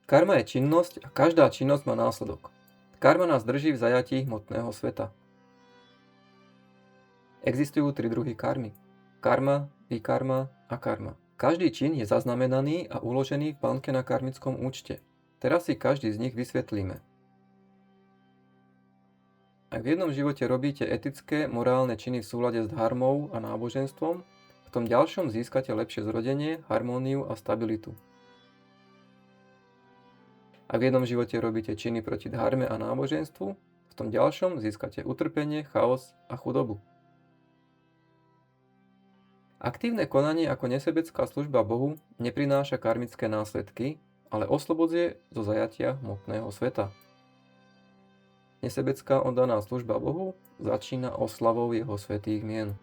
Karma je činnosť a každá činnosť má následok. Karma nás drží v zajatí hmotného sveta. Existujú tri druhy karmy. Karma, vikarma a karma. Každý čin je zaznamenaný a uložený v banke na karmickom účte. Teraz si každý z nich vysvetlíme. Ak v jednom živote robíte etické, morálne činy v súlade s dharmou a náboženstvom, v tom ďalšom získate lepšie zrodenie, harmóniu a stabilitu. Ak v jednom živote robíte činy proti dharme a náboženstvu, v tom ďalšom získate utrpenie, chaos a chudobu. Aktívne konanie ako nesebecká služba Bohu neprináša karmické následky, ale oslobodzuje zo zajatia hmotného sveta. Nesebecká oddaná služba Bohu začína oslavou jeho svätých mien.